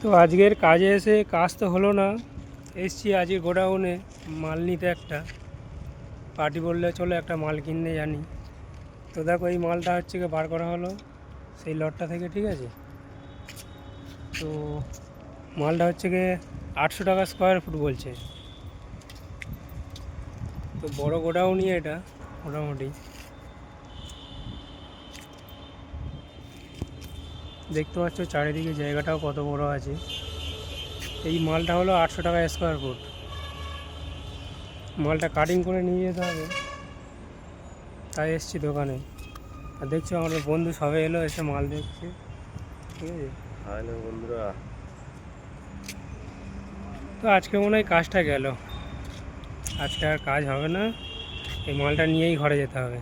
তো আজকের কাজে এসে কাজ তো হলো না। এসছি আজকে গোডাউনে মাল নিতে, একটা পার্টি বললে চলো একটা মাল কিনতে জানি। তো দেখো এই মালটা হচ্ছে গিয়ে বার করা হলো সেই লটটা থেকে, ঠিক আছে। তো মালটা হচ্ছে গিয়ে 800 টাকা স্কোয়ার ফুট বলছে। তো বড় গোডাউনই এটা মোটামুটি, দেখতে পাচ্ছ চারিদিকে জায়গাটাও কত বড় আছে। এই মালটা হলো 800 টাকা স্কোয়ার ফুট। মালটা কাটিং করে নিয়ে যেতে হবে, তাই এসছি দোকানে। আর দেখছো আমাদের বন্ধু সবে এলো, এসে মাল দেখছে, ঠিক আছে। হ্যালো বন্ধুরা। তো আজকে মনে হয় কাজটা গেল, আজকে আর কাজ হবে না, এই মালটা নিয়েই ঘরে যেতে হবে।